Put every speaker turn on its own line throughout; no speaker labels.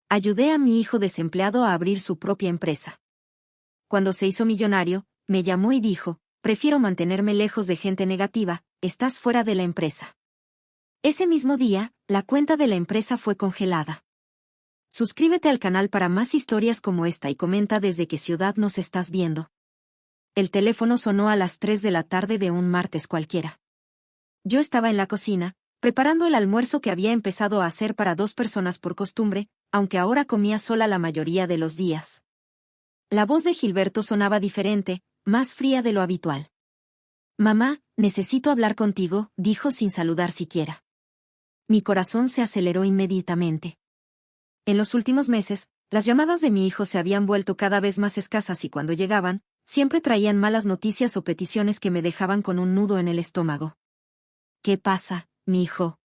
Ayudé a mi hijo desempleado a abrir su propia empresa. Cuando se hizo millonario, me llamó y dijo, prefiero mantenerme lejos de gente negativa, estás fuera de la empresa. Ese mismo día, la cuenta de la empresa fue congelada. Suscríbete al canal para más historias como esta y comenta desde qué ciudad nos estás viendo. El teléfono sonó a las 3 de la tarde de un martes cualquiera. Yo estaba en la cocina, preparando el almuerzo que había empezado a hacer para 2 personas por costumbre, aunque ahora comía sola la mayoría de los días. La voz de Gilberto sonaba diferente, más fría de lo habitual. Mamá, necesito hablar contigo, dijo sin saludar siquiera. Mi corazón se aceleró inmediatamente. En los últimos meses, las llamadas de mi hijo se habían vuelto cada vez más escasas y cuando llegaban, siempre traían malas noticias o peticiones que me dejaban con un nudo en el estómago. ¿Qué pasa, mi hijo?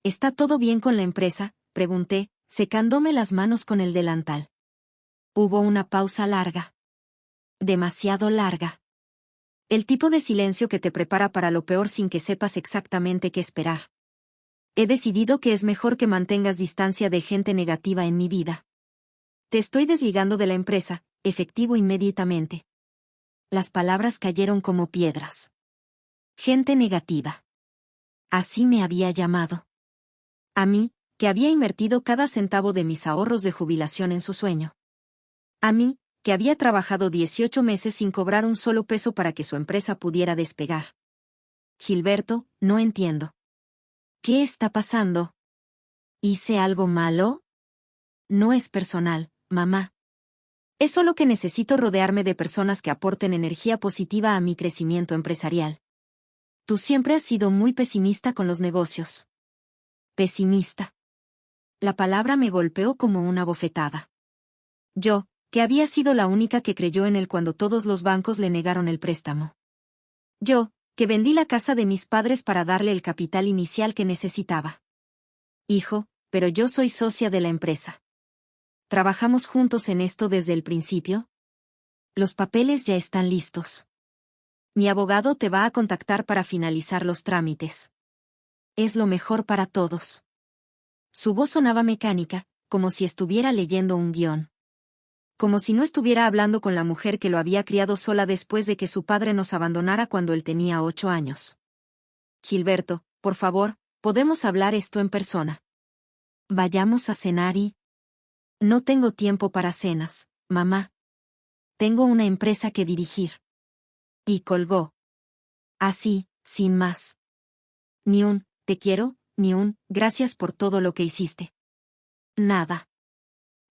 ¿Está todo bien con la empresa?, pregunté, secándome las manos con el delantal. Hubo una pausa larga. Demasiado larga. El tipo de silencio que te prepara para lo peor sin que sepas exactamente qué esperar. He decidido que es mejor que mantengas distancia de gente negativa en mi vida. Te estoy desligando de la empresa, efectivo inmediatamente. Las palabras cayeron como piedras. Gente negativa. Así me había llamado. A mí, que había invertido cada centavo de mis ahorros de jubilación en su sueño. A mí, que había trabajado 18 meses sin cobrar un solo peso para que su empresa pudiera despegar. Gilberto, no entiendo. ¿Qué está pasando? ¿Hice algo malo? No es personal, mamá. Es solo que necesito rodearme de personas que aporten energía positiva a mi crecimiento empresarial. Tú siempre has sido muy pesimista con los negocios. Pesimista. La palabra me golpeó como una bofetada. Yo, que había sido la única que creyó en él cuando todos los bancos le negaron el préstamo. Yo, que vendí la casa de mis padres para darle el capital inicial que necesitaba. Hijo, pero yo soy socia de la empresa. ¿Trabajamos juntos en esto desde el principio? Los papeles ya están listos. Mi abogado te va a contactar para finalizar los trámites. Es lo mejor para todos. Su voz sonaba mecánica, como si estuviera leyendo un guión. Como si no estuviera hablando con la mujer que lo había criado sola después de que su padre nos abandonara cuando él tenía 8 años. Gilberto, por favor, podemos hablar esto en persona. Vayamos a cenar y... No tengo tiempo para cenas, mamá. Tengo una empresa que dirigir. Y colgó. Así, sin más. Ni un, te quiero, ni un, gracias por todo lo que hiciste. Nada.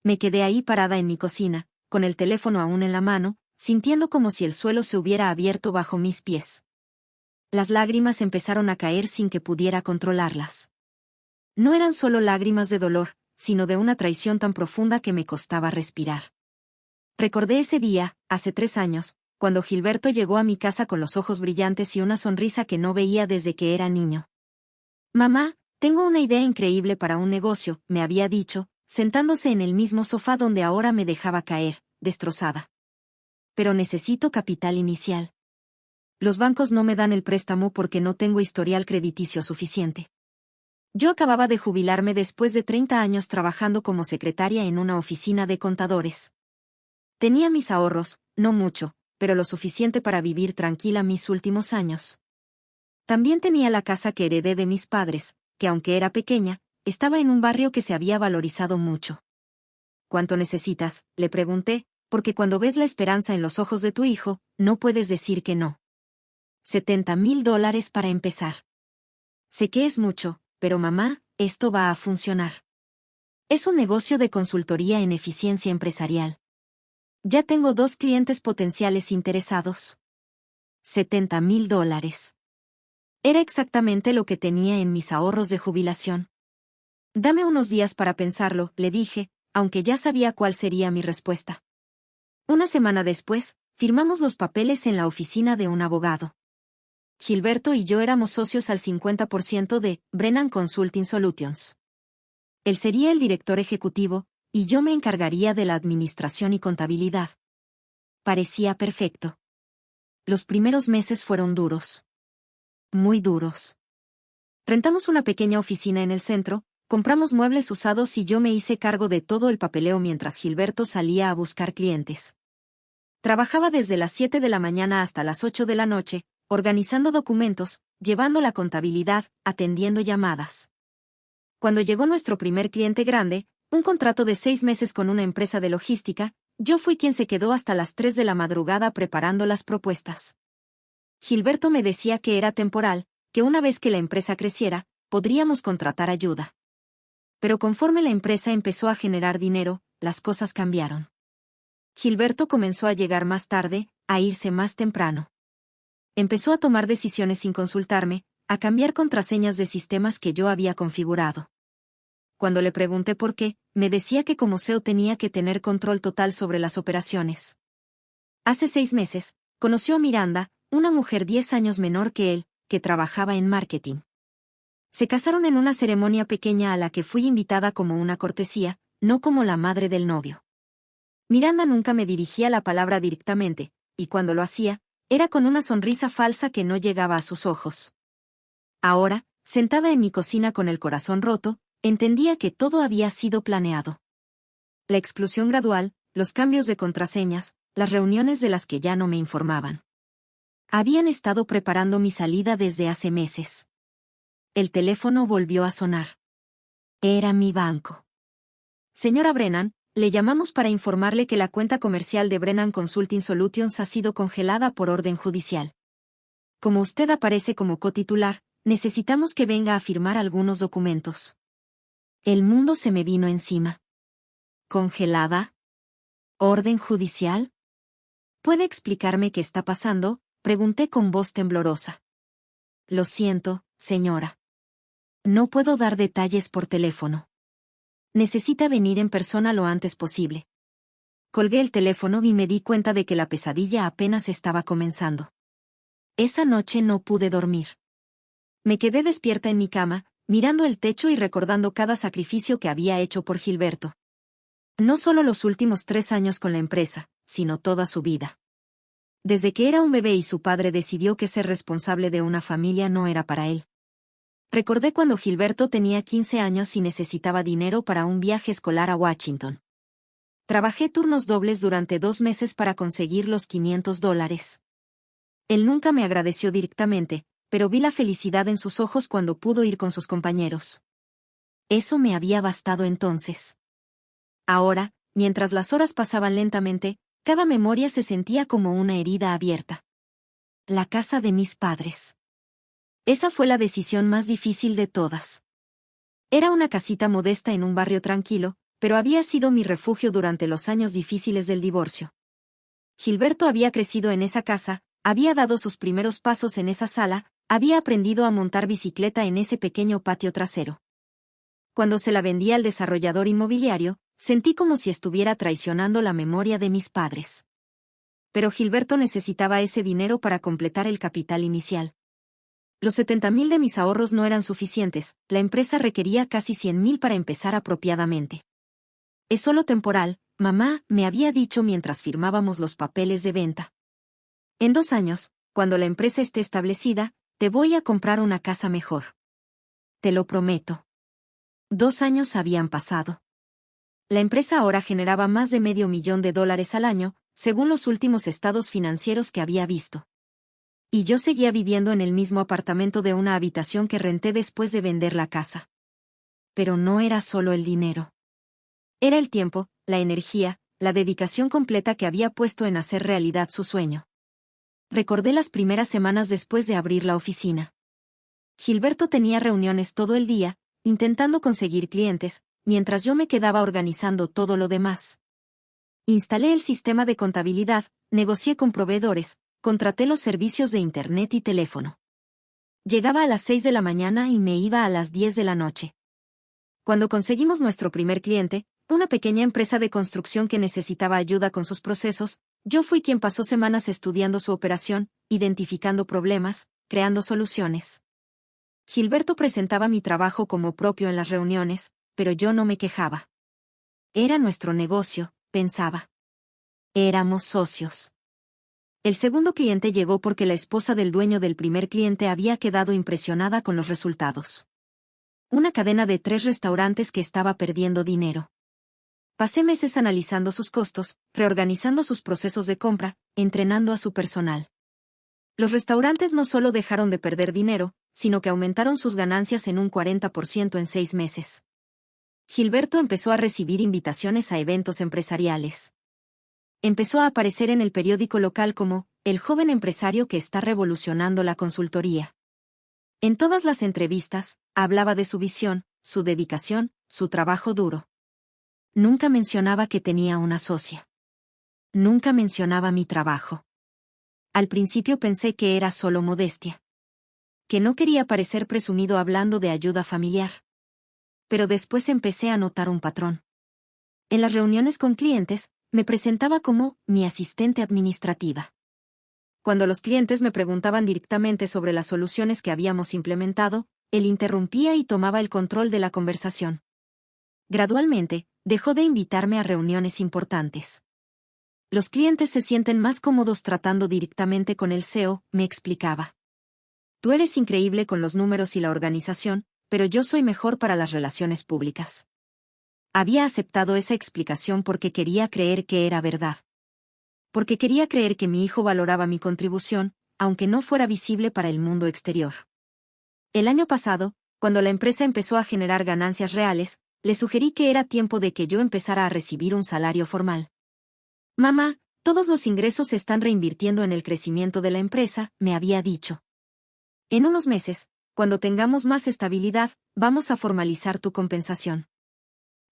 Me quedé ahí parada en mi cocina, con el teléfono aún en la mano, sintiendo como si el suelo se hubiera abierto bajo mis pies. Las lágrimas empezaron a caer sin que pudiera controlarlas. No eran solo lágrimas de dolor, sino de una traición tan profunda que me costaba respirar. Recordé ese día, hace 3 años, cuando Gilberto llegó a mi casa con los ojos brillantes y una sonrisa que no veía desde que era niño. Mamá, tengo una idea increíble para un negocio, me había dicho, sentándose en el mismo sofá donde ahora me dejaba caer, destrozada. Pero necesito capital inicial. Los bancos no me dan el préstamo porque no tengo historial crediticio suficiente. Yo acababa de jubilarme después de 30 años trabajando como secretaria en una oficina de contadores. Tenía mis ahorros, no mucho, pero lo suficiente para vivir tranquila mis últimos años. También tenía la casa que heredé de mis padres, que aunque era pequeña, estaba en un barrio que se había valorizado mucho. ¿Cuánto necesitas?, le pregunté, porque cuando ves la esperanza en los ojos de tu hijo, no puedes decir que no. $70,000 para empezar. Sé que es mucho, pero mamá, esto va a funcionar. Es un negocio de consultoría en eficiencia empresarial. Ya tengo 2 clientes potenciales interesados. $70,000. Era exactamente lo que tenía en mis ahorros de jubilación. Dame unos días para pensarlo, le dije, aunque ya sabía cuál sería mi respuesta. Una semana después, firmamos los papeles en la oficina de un abogado. Gilberto y yo éramos socios al 50% de Brennan Consulting Solutions. Él sería el director ejecutivo, y yo me encargaría de la administración y contabilidad. Parecía perfecto. Los primeros meses fueron duros. Muy duros. Rentamos una pequeña oficina en el centro, Compramos muebles usados y yo me hice cargo de todo el papeleo mientras Gilberto salía a buscar clientes. Trabajaba desde las 7 de la mañana hasta las 8 de la noche, organizando documentos, llevando la contabilidad, atendiendo llamadas. Cuando llegó nuestro primer cliente grande, un contrato de 6 meses con una empresa de logística, yo fui quien se quedó hasta las 3 de la madrugada preparando las propuestas. Gilberto me decía que era temporal, que una vez que la empresa creciera, podríamos contratar ayuda. Pero conforme la empresa empezó a generar dinero, las cosas cambiaron. Gilberto comenzó a llegar más tarde, a irse más temprano. Empezó a tomar decisiones sin consultarme, a cambiar contraseñas de sistemas que yo había configurado. Cuando le pregunté por qué, me decía que como CEO tenía que tener control total sobre las operaciones. Hace 6 meses, conoció a Miranda, una mujer 10 años menor que él, que trabajaba en marketing. Se casaron en una ceremonia pequeña a la que fui invitada como una cortesía, no como la madre del novio. Miranda nunca me dirigía la palabra directamente, y cuando lo hacía, era con una sonrisa falsa que no llegaba a sus ojos. Ahora, sentada en mi cocina con el corazón roto, entendía que todo había sido planeado. La exclusión gradual, los cambios de contraseñas, las reuniones de las que ya no me informaban. Habían estado preparando mi salida desde hace meses. El teléfono volvió a sonar. Era mi banco. Señora Brennan, le llamamos para informarle que la cuenta comercial de Brennan Consulting Solutions ha sido congelada por orden judicial. Como usted aparece como cotitular, necesitamos que venga a firmar algunos documentos. El mundo se me vino encima. ¿Congelada? ¿Orden judicial? ¿Puede explicarme qué está pasando?, pregunté con voz temblorosa. Lo siento, señora. No puedo dar detalles por teléfono. Necesita venir en persona lo antes posible. Colgué el teléfono y me di cuenta de que la pesadilla apenas estaba comenzando. Esa noche no pude dormir. Me quedé despierta en mi cama, mirando el techo y recordando cada sacrificio que había hecho por Gilberto. No solo los últimos 3 años con la empresa, sino toda su vida. Desde que era un bebé y su padre decidió que ser responsable de una familia no era para él. Recordé cuando Gilberto tenía 15 años y necesitaba dinero para un viaje escolar a Washington. Trabajé turnos dobles durante 2 meses para conseguir los $500. Él nunca me agradeció directamente, pero vi la felicidad en sus ojos cuando pudo ir con sus compañeros. Eso me había bastado entonces. Ahora, mientras las horas pasaban lentamente, cada memoria se sentía como una herida abierta. La casa de mis padres. Esa fue la decisión más difícil de todas. Era una casita modesta en un barrio tranquilo, pero había sido mi refugio durante los años difíciles del divorcio. Gilberto había crecido en esa casa, había dado sus primeros pasos en esa sala, había aprendido a montar bicicleta en ese pequeño patio trasero. Cuando se la vendí al desarrollador inmobiliario, sentí como si estuviera traicionando la memoria de mis padres. Pero Gilberto necesitaba ese dinero para completar el capital inicial. Los 70,000 de mis ahorros no eran suficientes, la empresa requería casi 100,000 para empezar apropiadamente. Es solo temporal, mamá, me había dicho mientras firmábamos los papeles de venta. En 2 años, cuando la empresa esté establecida, te voy a comprar una casa mejor. Te lo prometo. 2 años habían pasado. La empresa ahora generaba más de $500,000 al año, según los últimos estados financieros que había visto. Y yo seguía viviendo en el mismo apartamento de una habitación que renté después de vender la casa. Pero no era solo el dinero. Era el tiempo, la energía, la dedicación completa que había puesto en hacer realidad su sueño. Recordé las primeras semanas después de abrir la oficina. Gilberto tenía reuniones todo el día, intentando conseguir clientes, mientras yo me quedaba organizando todo lo demás. Instalé el sistema de contabilidad, negocié con proveedores, contraté los servicios de internet y teléfono. Llegaba a las 6 de la mañana y me iba a las 10 de la noche. Cuando conseguimos nuestro primer cliente, una pequeña empresa de construcción que necesitaba ayuda con sus procesos, yo fui quien pasó semanas estudiando su operación, identificando problemas, creando soluciones. Gilberto presentaba mi trabajo como propio en las reuniones, pero yo no me quejaba. Era nuestro negocio, pensaba. Éramos socios. El segundo cliente llegó porque la esposa del dueño del primer cliente había quedado impresionada con los resultados. una cadena de 3 restaurantes que estaba perdiendo dinero. Pasé meses analizando sus costos, reorganizando sus procesos de compra, entrenando a su personal. Los restaurantes no solo dejaron de perder dinero, sino que aumentaron sus ganancias en un 40% en 6 meses. Gilberto empezó a recibir invitaciones a eventos empresariales. Empezó a aparecer en el periódico local como el joven empresario que está revolucionando la consultoría. En todas las entrevistas, hablaba de su visión, su dedicación, su trabajo duro. Nunca mencionaba que tenía una socia. Nunca mencionaba mi trabajo. Al principio pensé que era solo modestia. Que no quería parecer presumido hablando de ayuda familiar. Pero después empecé a notar un patrón. En las reuniones con clientes, me presentaba como mi asistente administrativa. Cuando los clientes me preguntaban directamente sobre las soluciones que habíamos implementado, él interrumpía y tomaba el control de la conversación. Gradualmente, dejó de invitarme a reuniones importantes. Los clientes se sienten más cómodos tratando directamente con el CEO, me explicaba. Tú eres increíble con los números y la organización, pero yo soy mejor para las relaciones públicas. Había aceptado esa explicación porque quería creer que era verdad. Porque quería creer que mi hijo valoraba mi contribución, aunque no fuera visible para el mundo exterior. El año pasado, cuando la empresa empezó a generar ganancias reales, le sugerí que era tiempo de que yo empezara a recibir un salario formal. Mamá, todos los ingresos se están reinvirtiendo en el crecimiento de la empresa, me había dicho. En unos meses, cuando tengamos más estabilidad, vamos a formalizar tu compensación.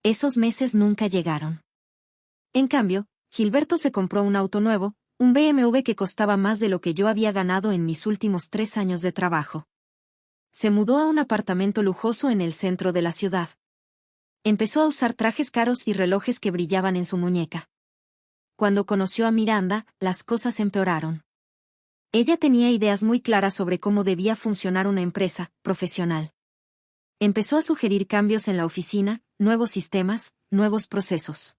Esos meses nunca llegaron. En cambio, Gilberto se compró un auto nuevo, un BMW que costaba más de lo que yo había ganado en mis últimos 3 años de trabajo. Se mudó a un apartamento lujoso en el centro de la ciudad. Empezó a usar trajes caros y relojes que brillaban en su muñeca. Cuando conoció a Miranda, las cosas empeoraron. Ella tenía ideas muy claras sobre cómo debía funcionar una empresa profesional. Empezó a sugerir cambios en la oficina, nuevos sistemas, nuevos procesos.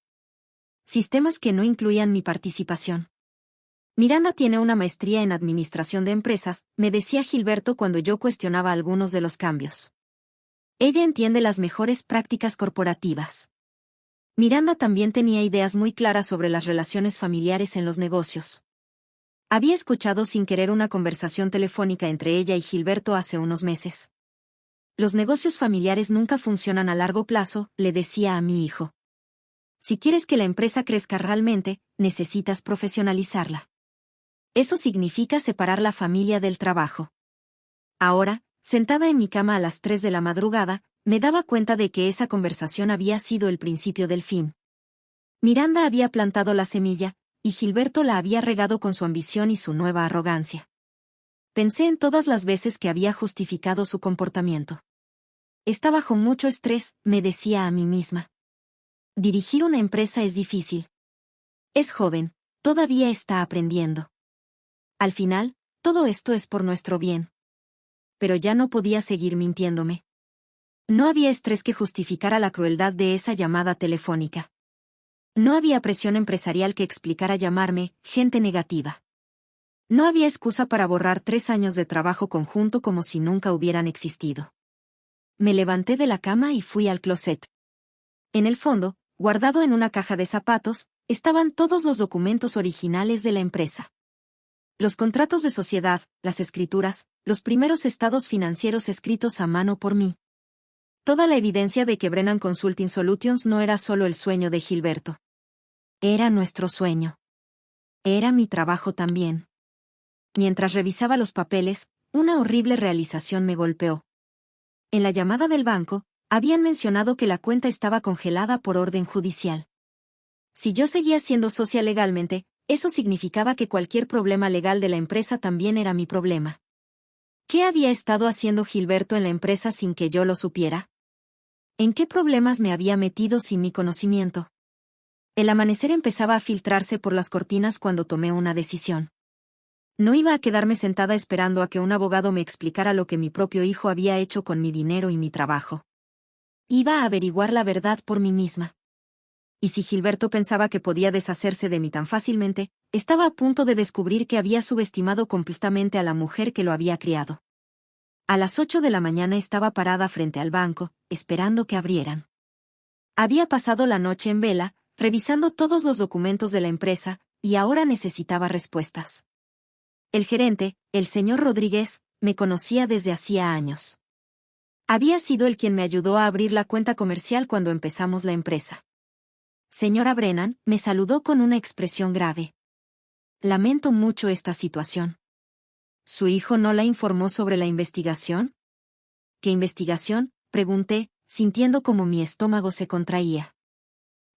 Sistemas que no incluían mi participación. Miranda tiene una maestría en administración de empresas, me decía Gilberto cuando yo cuestionaba algunos de los cambios. Ella entiende las mejores prácticas corporativas. Miranda también tenía ideas muy claras sobre las relaciones familiares en los negocios. Había escuchado sin querer una conversación telefónica entre ella y Gilberto hace unos meses. Los negocios familiares nunca funcionan a largo plazo, le decía a mi hijo. Si quieres que la empresa crezca realmente, necesitas profesionalizarla. Eso significa separar la familia del trabajo. Ahora, sentada en mi cama a las 3 de la madrugada, me daba cuenta de que esa conversación había sido el principio del fin. Miranda había plantado la semilla, y Gilberto la había regado con su ambición y su nueva arrogancia. Pensé en todas las veces que había justificado su comportamiento. Está bajo mucho estrés, me decía a mí misma. Dirigir una empresa es difícil. Es joven, todavía está aprendiendo. Al final, todo esto es por nuestro bien. Pero ya no podía seguir mintiéndome. No había estrés que justificara la crueldad de esa llamada telefónica. No había presión empresarial que explicara llamarme gente negativa. No había excusa para borrar 3 años de trabajo conjunto como si nunca hubieran existido. Me levanté de la cama y fui al closet. En el fondo, guardado en una caja de zapatos, estaban todos los documentos originales de la empresa. Los contratos de sociedad, las escrituras, los primeros estados financieros escritos a mano por mí. Toda la evidencia de que Brennan Consulting Solutions no era solo el sueño de Gilberto. Era nuestro sueño. Era mi trabajo también. Mientras revisaba los papeles, una horrible realización me golpeó. En la llamada del banco, habían mencionado que la cuenta estaba congelada por orden judicial. Si yo seguía siendo socia legalmente, eso significaba que cualquier problema legal de la empresa también era mi problema. ¿Qué había estado haciendo Gilberto en la empresa sin que yo lo supiera? ¿En qué problemas me había metido sin mi conocimiento? El amanecer empezaba a filtrarse por las cortinas cuando tomé una decisión. No iba a quedarme sentada esperando a que un abogado me explicara lo que mi propio hijo había hecho con mi dinero y mi trabajo. Iba a averiguar la verdad por mí misma. Y si Gilberto pensaba que podía deshacerse de mí tan fácilmente, estaba a punto de descubrir que había subestimado completamente a la mujer que lo había criado. A las 8 de la mañana estaba parada frente al banco, esperando que abrieran. Había pasado la noche en vela, revisando todos los documentos de la empresa, y ahora necesitaba respuestas. El gerente, el señor Rodríguez, me conocía desde hacía años. Había sido él quien me ayudó a abrir la cuenta comercial cuando empezamos la empresa. Señora Brennan, me saludó con una expresión grave. Lamento mucho esta situación. ¿Su hijo no la informó sobre la investigación? ¿Qué investigación?, pregunté, sintiendo como mi estómago se contraía.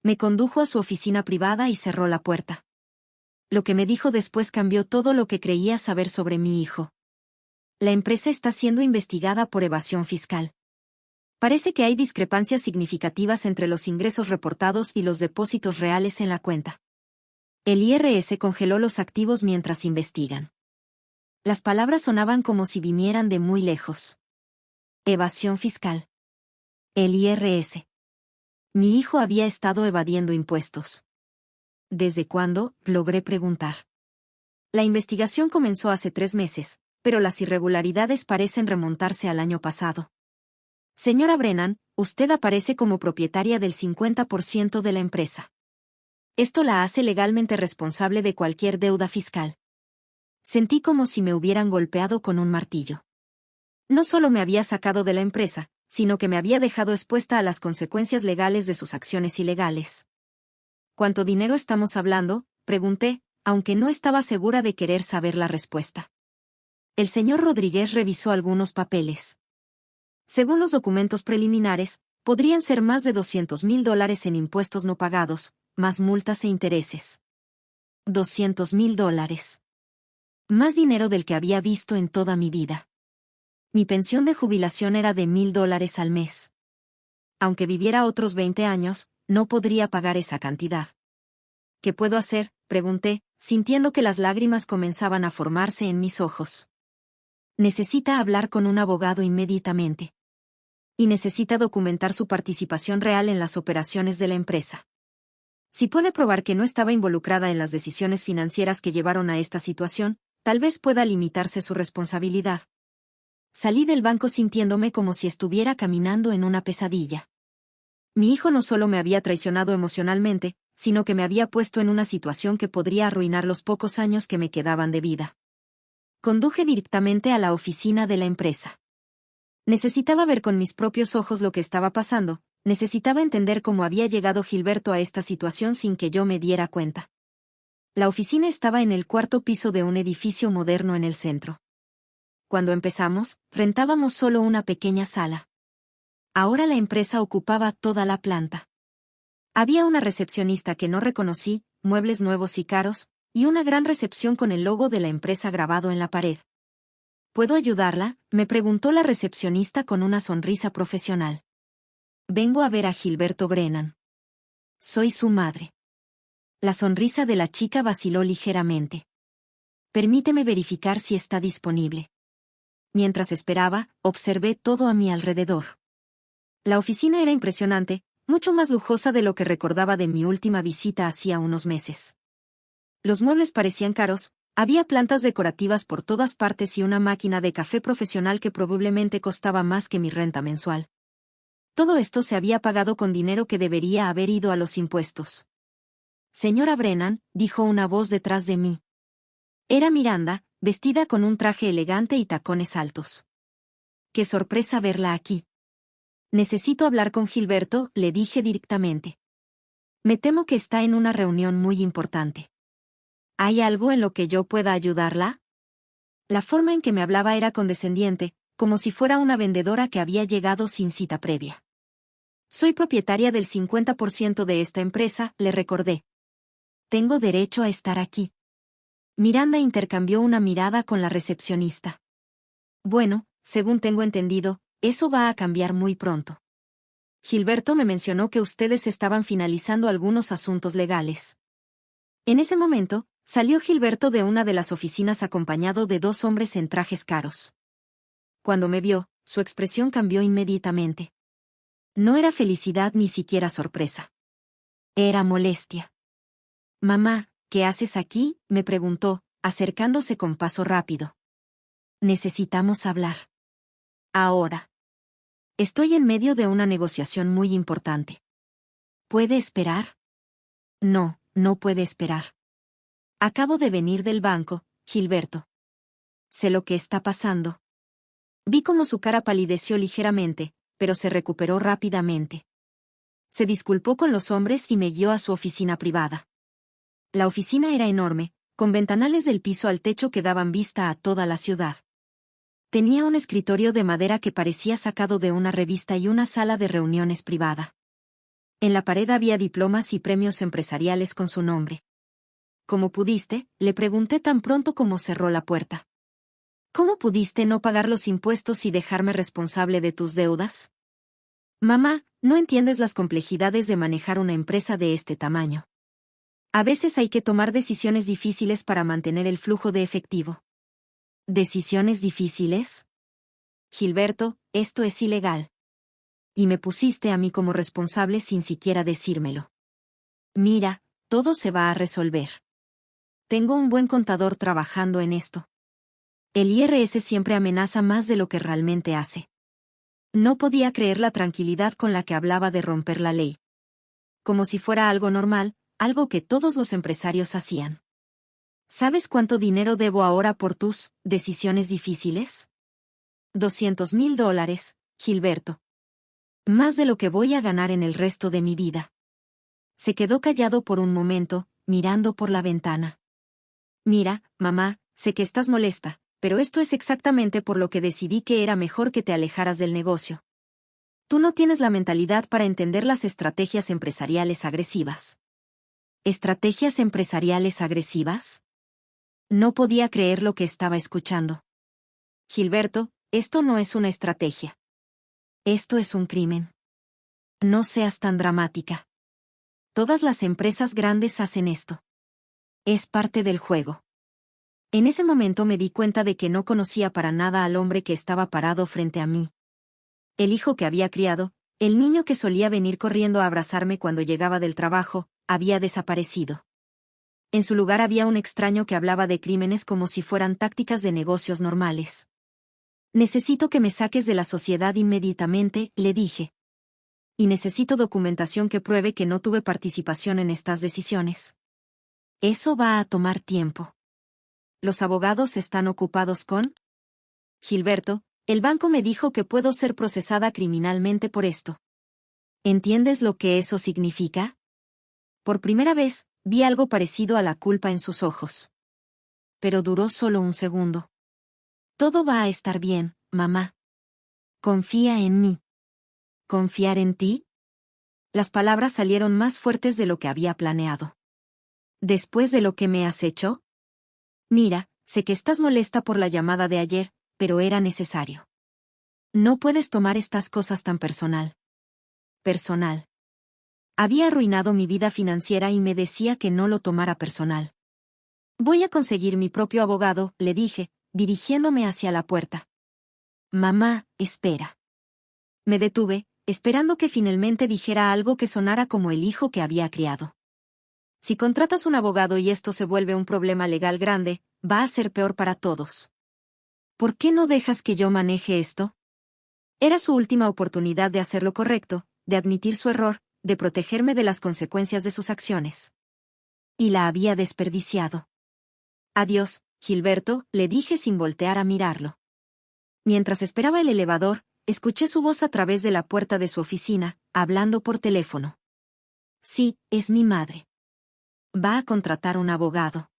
Me condujo a su oficina privada y cerró la puerta. Lo que me dijo después cambió todo lo que creía saber sobre mi hijo. La empresa está siendo investigada por evasión fiscal. Parece que hay discrepancias significativas entre los ingresos reportados y los depósitos reales en la cuenta. El IRS congeló los activos mientras investigan. Las palabras sonaban como si vinieran de muy lejos. Evasión fiscal. El IRS. Mi hijo había estado evadiendo impuestos. ¿Desde cuándo?, logré preguntar. La investigación comenzó hace 3 meses, pero las irregularidades parecen remontarse al año pasado. Señora Brennan, usted aparece como propietaria del 50% de la empresa. Esto la hace legalmente responsable de cualquier deuda fiscal. Sentí como si me hubieran golpeado con un martillo. No solo me había sacado de la empresa, sino que me había dejado expuesta a las consecuencias legales de sus acciones ilegales. ¿Cuánto dinero estamos hablando?, pregunté, aunque no estaba segura de querer saber la respuesta. El señor Rodríguez revisó algunos papeles. Según los documentos preliminares, podrían ser más de $200,000 en impuestos no pagados, más multas e intereses. $200,000. Más dinero del que había visto en toda mi vida. Mi pensión de jubilación era de $1,000 al mes. Aunque viviera otros 20 años, no podría pagar esa cantidad. ¿Qué puedo hacer?, pregunté, sintiendo que las lágrimas comenzaban a formarse en mis ojos. Necesita hablar con un abogado inmediatamente. Y necesita documentar su participación real en las operaciones de la empresa. Si puede probar que no estaba involucrada en las decisiones financieras que llevaron a esta situación, tal vez pueda limitarse su responsabilidad. Salí del banco sintiéndome como si estuviera caminando en una pesadilla. Mi hijo no solo me había traicionado emocionalmente, sino que me había puesto en una situación que podría arruinar los pocos años que me quedaban de vida. Conduje directamente a la oficina de la empresa. Necesitaba ver con mis propios ojos lo que estaba pasando, necesitaba entender cómo había llegado Gilberto a esta situación sin que yo me diera cuenta. La oficina estaba en el 4º piso de un edificio moderno en el centro. Cuando empezamos, rentábamos solo una pequeña sala. Ahora la empresa ocupaba toda la planta. Había una recepcionista que no reconocí, muebles nuevos y caros, y una gran recepción con el logo de la empresa grabado en la pared. ¿Puedo ayudarla?, me preguntó la recepcionista con una sonrisa profesional. Vengo a ver a Gilberto Brennan. Soy su madre. La sonrisa de la chica vaciló ligeramente. Permíteme verificar si está disponible. Mientras esperaba, observé todo a mi alrededor. La oficina era impresionante, mucho más lujosa de lo que recordaba de mi última visita hacía unos meses. Los muebles parecían caros, había plantas decorativas por todas partes y una máquina de café profesional que probablemente costaba más que mi renta mensual. Todo esto se había pagado con dinero que debería haber ido a los impuestos. Señora Brennan, dijo una voz detrás de mí. Era Miranda, vestida con un traje elegante y tacones altos. ¡Qué sorpresa verla aquí! Necesito hablar con Gilberto, le dije directamente. Me temo que está en una reunión muy importante. ¿Hay algo en lo que yo pueda ayudarla? La forma en que me hablaba era condescendiente, como si fuera una vendedora que había llegado sin cita previa. Soy propietaria del 50% de esta empresa, le recordé. Tengo derecho a estar aquí. Miranda intercambió una mirada con la recepcionista. Bueno, según tengo entendido, eso va a cambiar muy pronto. Gilberto me mencionó que ustedes estaban finalizando algunos asuntos legales. En ese momento, salió Gilberto de una de las oficinas acompañado de 2 hombres en trajes caros. Cuando me vio, su expresión cambió inmediatamente. No era felicidad ni siquiera sorpresa. Era molestia. Mamá, ¿qué haces aquí?, me preguntó, acercándose con paso rápido. Necesitamos hablar. Ahora. Estoy en medio de una negociación muy importante. ¿Puede esperar? No, no puede esperar. Acabo de venir del banco, Gilberto. Sé lo que está pasando. Vi cómo su cara palideció ligeramente, pero se recuperó rápidamente. Se disculpó con los hombres y me guió a su oficina privada. La oficina era enorme, con ventanales del piso al techo que daban vista a toda la ciudad. Tenía un escritorio de madera que parecía sacado de una revista y una sala de reuniones privada. En la pared había diplomas y premios empresariales con su nombre. ¿Cómo pudiste?, le pregunté tan pronto como cerró la puerta. ¿Cómo pudiste no pagar los impuestos y dejarme responsable de tus deudas? Mamá, no entiendes las complejidades de manejar una empresa de este tamaño. A veces hay que tomar decisiones difíciles para mantener el flujo de efectivo. ¿Decisiones difíciles? Gilberto, esto es ilegal. Y me pusiste a mí como responsable sin siquiera decírmelo. Mira, todo se va a resolver. Tengo un buen contador trabajando en esto. El IRS siempre amenaza más de lo que realmente hace. No podía creer la tranquilidad con la que hablaba de romper la ley. Como si fuera algo normal, algo que todos los empresarios hacían. ¿Sabes cuánto dinero debo ahora por tus decisiones difíciles? $200,000, Gilberto. Más de lo que voy a ganar en el resto de mi vida. Se quedó callado por un momento, mirando por la ventana. Mira, mamá, sé que estás molesta, pero esto es exactamente por lo que decidí que era mejor que te alejaras del negocio. Tú no tienes la mentalidad para entender las estrategias empresariales agresivas. ¿Estrategias empresariales agresivas? No podía creer lo que estaba escuchando. Gilberto, esto no es una estrategia. Esto es un crimen. No seas tan dramática. Todas las empresas grandes hacen esto. Es parte del juego. En ese momento me di cuenta de que no conocía para nada al hombre que estaba parado frente a mí. El hijo que había criado, el niño que solía venir corriendo a abrazarme cuando llegaba del trabajo, había desaparecido. En su lugar había un extraño que hablaba de crímenes como si fueran tácticas de negocios normales. Necesito que me saques de la sociedad inmediatamente, le dije. Y necesito documentación que pruebe que no tuve participación en estas decisiones. Eso va a tomar tiempo. ¿Los abogados están ocupados con? Gilberto, el banco me dijo que puedo ser procesada criminalmente por esto. ¿Entiendes lo que eso significa? Por primera vez, vi algo parecido a la culpa en sus ojos. Pero duró solo un segundo. Todo va a estar bien, mamá. Confía en mí. ¿Confiar en ti? Las palabras salieron más fuertes de lo que había planeado. ¿Después de lo que me has hecho? Mira, sé que estás molesta por la llamada de ayer, pero era necesario. No puedes tomar estas cosas tan personal. Personal. Había arruinado mi vida financiera y me decía que no lo tomara personal. Voy a conseguir mi propio abogado, le dije, dirigiéndome hacia la puerta. Mamá, espera. Me detuve, esperando que finalmente dijera algo que sonara como el hijo que había criado. Si contratas un abogado y esto se vuelve un problema legal grande, va a ser peor para todos. ¿Por qué no dejas que yo maneje esto? Era su última oportunidad de hacer lo correcto, de admitir su error, de protegerme de las consecuencias de sus acciones. Y la había desperdiciado. Adiós, Gilberto, le dije sin voltear a mirarlo. Mientras esperaba el elevador, escuché su voz a través de la puerta de su oficina, hablando por teléfono. Sí, es mi madre. Va a contratar un abogado.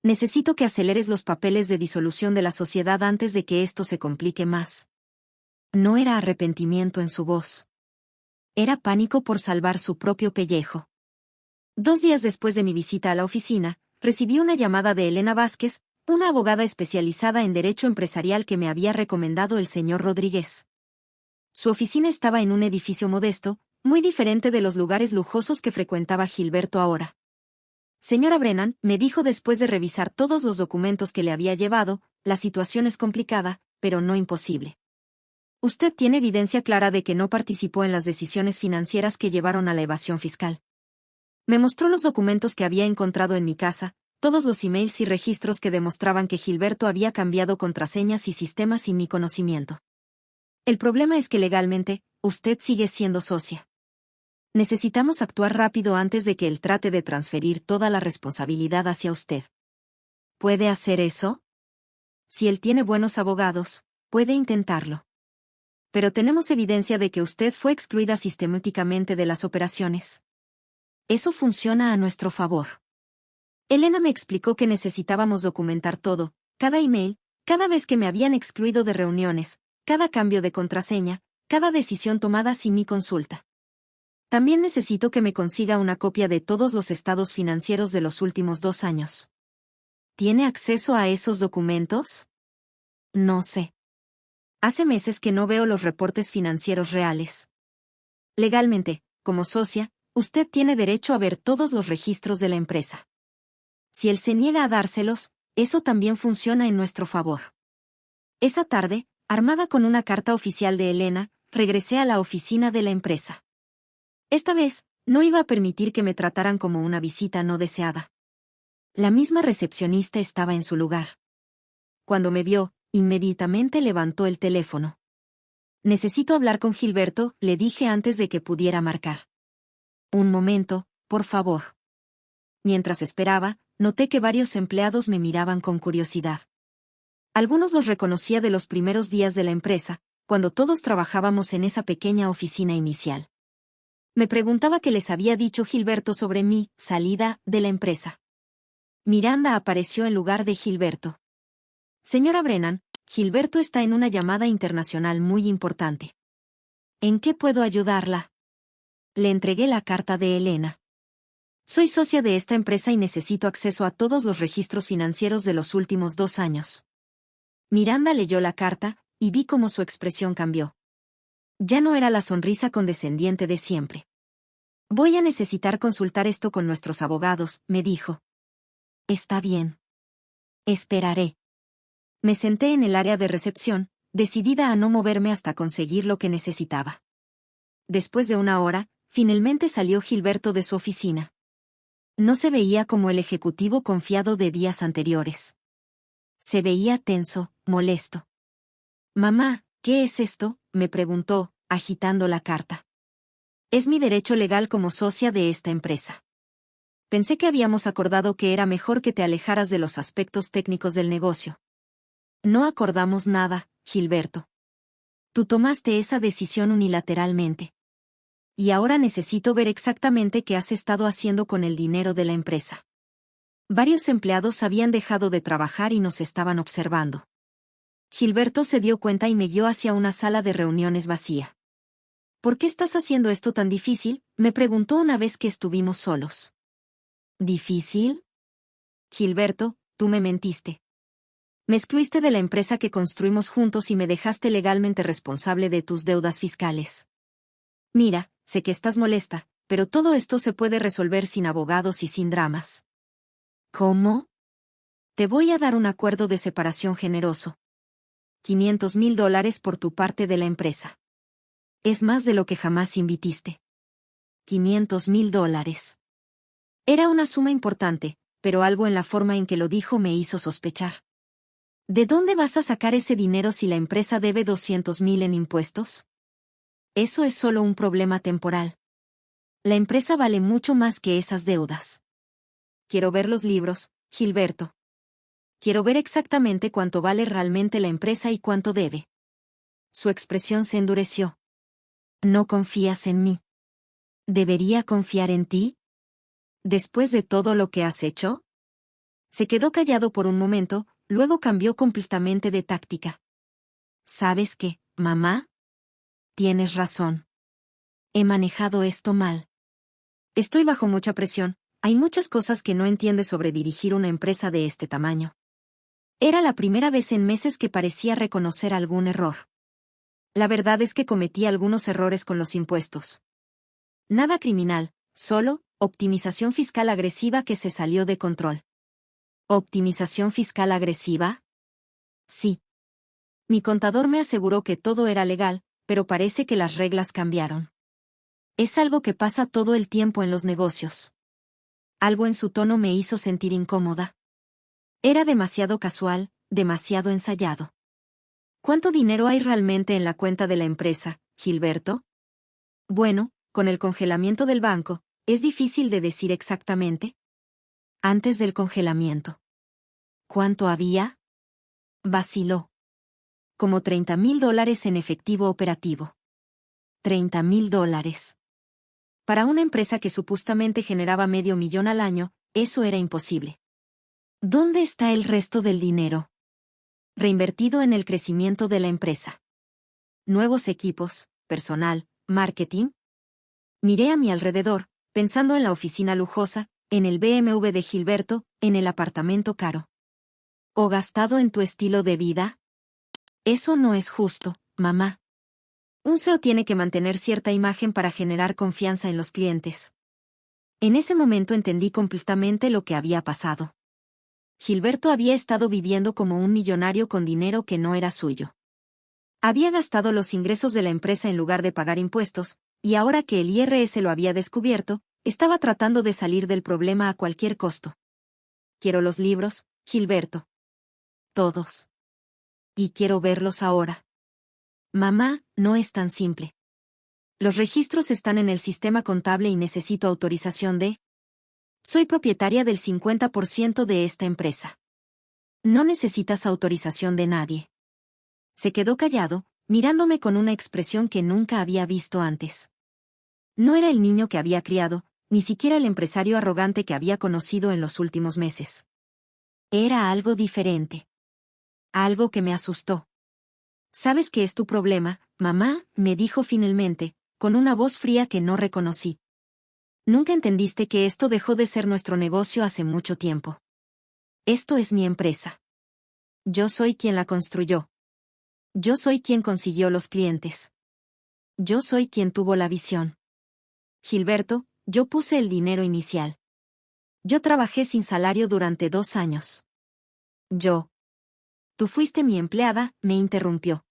Necesito que aceleres los papeles de disolución de la sociedad antes de que esto se complique más. No era arrepentimiento en su voz. Era pánico por salvar su propio pellejo. 2 días después de mi visita a la oficina, recibí una llamada de Elena Vázquez, una abogada especializada en derecho empresarial que me había recomendado el señor Rodríguez. Su oficina estaba en un edificio modesto, muy diferente de los lugares lujosos que frecuentaba Gilberto ahora. Señora Brennan, me dijo después de revisar todos los documentos que le había llevado, la situación es complicada, pero no imposible. Usted tiene evidencia clara de que no participó en las decisiones financieras que llevaron a la evasión fiscal. Me mostró los documentos que había encontrado en mi casa, todos los emails y registros que demostraban que Gilberto había cambiado contraseñas y sistemas sin mi conocimiento. El problema es que legalmente, usted sigue siendo socia. Necesitamos actuar rápido antes de que él trate de transferir toda la responsabilidad hacia usted. ¿Puede hacer eso? Si él tiene buenos abogados, puede intentarlo. Pero tenemos evidencia de que usted fue excluida sistemáticamente de las operaciones. Eso funciona a nuestro favor. Elena me explicó que necesitábamos documentar todo, cada email, cada vez que me habían excluido de reuniones, cada cambio de contraseña, cada decisión tomada sin mi consulta. También necesito que me consiga una copia de todos los estados financieros de los últimos 2 años. ¿Tiene acceso a esos documentos? No sé. Hace meses que no veo los reportes financieros reales. Legalmente, como socia, usted tiene derecho a ver todos los registros de la empresa. Si él se niega a dárselos, eso también funciona en nuestro favor. Esa tarde, armada con una carta oficial de Elena, regresé a la oficina de la empresa. Esta vez, no iba a permitir que me trataran como una visita no deseada. La misma recepcionista estaba en su lugar. Cuando me vio, inmediatamente levantó el teléfono. Necesito hablar con Gilberto, le dije antes de que pudiera marcar. Un momento, por favor. Mientras esperaba, noté que varios empleados me miraban con curiosidad. Algunos los reconocía de los primeros días de la empresa, cuando todos trabajábamos en esa pequeña oficina inicial. Me preguntaba qué les había dicho Gilberto sobre mi salida de la empresa. Miranda apareció en lugar de Gilberto. Señora Brennan, Gilberto está en una llamada internacional muy importante. ¿En qué puedo ayudarla? Le entregué la carta de Elena. Soy socia de esta empresa y necesito acceso a todos los registros financieros de los últimos 2 años. Miranda leyó la carta, y vi cómo su expresión cambió. Ya no era la sonrisa condescendiente de siempre. Voy a necesitar consultar esto con nuestros abogados, me dijo. Está bien. Esperaré. Me senté en el área de recepción, decidida a no moverme hasta conseguir lo que necesitaba. Después de 1 hora, finalmente salió Gilberto de su oficina. No se veía como el ejecutivo confiado de días anteriores. Se veía tenso, molesto. Mamá, ¿qué es esto?, me preguntó, agitando la carta. Es mi derecho legal como socia de esta empresa. Pensé que habíamos acordado que era mejor que te alejaras de los aspectos técnicos del negocio. No acordamos nada, Gilberto. Tú tomaste esa decisión unilateralmente. Y ahora necesito ver exactamente qué has estado haciendo con el dinero de la empresa. Varios empleados habían dejado de trabajar y nos estaban observando. Gilberto se dio cuenta y me guió hacia una sala de reuniones vacía. ¿Por qué estás haciendo esto tan difícil?, me preguntó una vez que estuvimos solos. ¿Difícil? Gilberto, tú me mentiste. Me excluiste de la empresa que construimos juntos y me dejaste legalmente responsable de tus deudas fiscales. Mira, sé que estás molesta, pero todo esto se puede resolver sin abogados y sin dramas. ¿Cómo? Te voy a dar un acuerdo de separación generoso. $500,000 por tu parte de la empresa. Es más de lo que jamás invitiste. $500,000. Era una suma importante, pero algo en la forma en que lo dijo me hizo sospechar. ¿De dónde vas a sacar ese dinero si la empresa debe 200,000 en impuestos? Eso es solo un problema temporal. La empresa vale mucho más que esas deudas. Quiero ver los libros, Gilberto. Quiero ver exactamente cuánto vale realmente la empresa y cuánto debe. Su expresión se endureció. ¿No confías en mí? ¿Debería confiar en ti? ¿Después de todo lo que has hecho? Se quedó callado por un momento, luego cambió completamente de táctica. ¿Sabes qué, mamá? Tienes razón. He manejado esto mal. Estoy bajo mucha presión, hay muchas cosas que no entiendes sobre dirigir una empresa de este tamaño. Era la primera vez en meses que parecía reconocer algún error. La verdad es que cometí algunos errores con los impuestos. Nada criminal, solo optimización fiscal agresiva que se salió de control. ¿Optimización fiscal agresiva? Sí. Mi contador me aseguró que todo era legal, pero parece que las reglas cambiaron. Es algo que pasa todo el tiempo en los negocios. Algo en su tono me hizo sentir incómoda. Era demasiado casual, demasiado ensayado. ¿Cuánto dinero hay realmente en la cuenta de la empresa, Gilberto? Bueno, con el congelamiento del banco, es difícil de decir exactamente. Antes del congelamiento. ¿Cuánto había? Vaciló. Como $30,000 en efectivo operativo. $30,000. Para una empresa que supuestamente generaba $500,000 al año, eso era imposible. ¿Dónde está el resto del dinero? Reinvertido en el crecimiento de la empresa. Nuevos equipos, personal, marketing. Miré a mi alrededor, pensando en la oficina lujosa, en el BMW de Gilberto, en el apartamento caro. ¿O gastado en tu estilo de vida? Eso no es justo, mamá. Un CEO tiene que mantener cierta imagen para generar confianza en los clientes. En ese momento entendí completamente lo que había pasado. Gilberto había estado viviendo como un millonario con dinero que no era suyo. Había gastado los ingresos de la empresa en lugar de pagar impuestos, y ahora que el IRS lo había descubierto, estaba tratando de salir del problema a cualquier costo. Quiero los libros, Gilberto. Todos. Y quiero verlos ahora. Mamá, no es tan simple. Los registros están en el sistema contable y necesito autorización de... Soy propietaria del 50% de esta empresa. No necesitas autorización de nadie. Se quedó callado, mirándome con una expresión que nunca había visto antes. No era el niño que había criado, ni siquiera el empresario arrogante que había conocido en los últimos meses. Era algo diferente. Algo que me asustó. ¿Sabes qué es tu problema, mamá?, me dijo finalmente, con una voz fría que no reconocí. Nunca entendiste que esto dejó de ser nuestro negocio hace mucho tiempo. Esto es mi empresa. Yo soy quien la construyó. Yo soy quien consiguió los clientes. Yo soy quien tuvo la visión. Gilberto, yo puse el dinero inicial. Yo trabajé sin salario durante 2 años. Yo. Tú fuiste mi empleada, me interrumpió.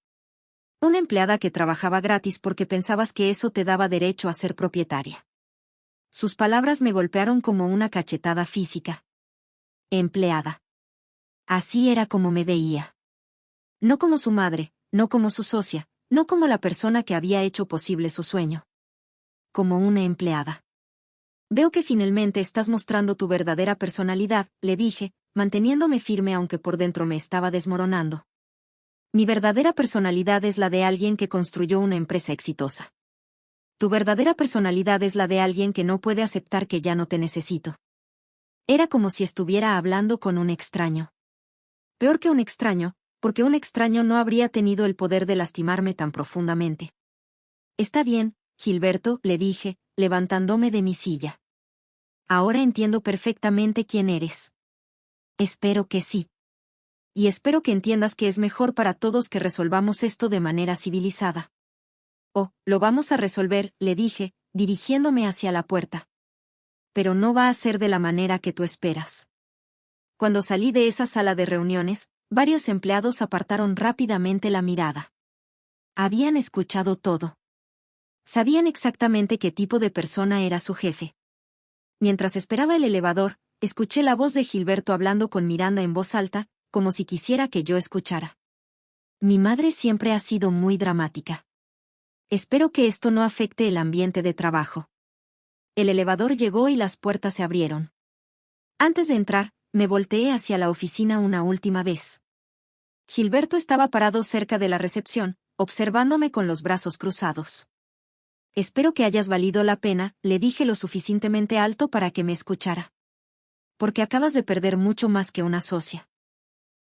Una empleada que trabajaba gratis porque pensabas que eso te daba derecho a ser propietaria. Sus palabras me golpearon como una cachetada física. Empleada. Así era como me veía. No como su madre, no como su socia, no como la persona que había hecho posible su sueño. Como una empleada. Veo que finalmente estás mostrando tu verdadera personalidad, le dije, manteniéndome firme aunque por dentro me estaba desmoronando. Mi verdadera personalidad es la de alguien que construyó una empresa exitosa. Tu verdadera personalidad es la de alguien que no puede aceptar que ya no te necesito. Era como si estuviera hablando con un extraño. Peor que un extraño, porque un extraño no habría tenido el poder de lastimarme tan profundamente. Está bien, Gilberto, le dije, levantándome de mi silla. Ahora entiendo perfectamente quién eres. Espero que sí. Y espero que entiendas que es mejor para todos que resolvamos esto de manera civilizada. Oh, lo vamos a resolver, le dije, dirigiéndome hacia la puerta. Pero no va a ser de la manera que tú esperas. Cuando salí de esa sala de reuniones, varios empleados apartaron rápidamente la mirada. Habían escuchado todo. Sabían exactamente qué tipo de persona era su jefe. Mientras esperaba el elevador, escuché la voz de Gilberto hablando con Miranda en voz alta, como si quisiera que yo escuchara. Mi madre siempre ha sido muy dramática. Espero que esto no afecte el ambiente de trabajo. El elevador llegó y las puertas se abrieron. Antes de entrar, me volteé hacia la oficina una última vez. Gilberto estaba parado cerca de la recepción, observándome con los brazos cruzados. Espero que hayas valido la pena, le dije lo suficientemente alto para que me escuchara. Porque acabas de perder mucho más que una socia.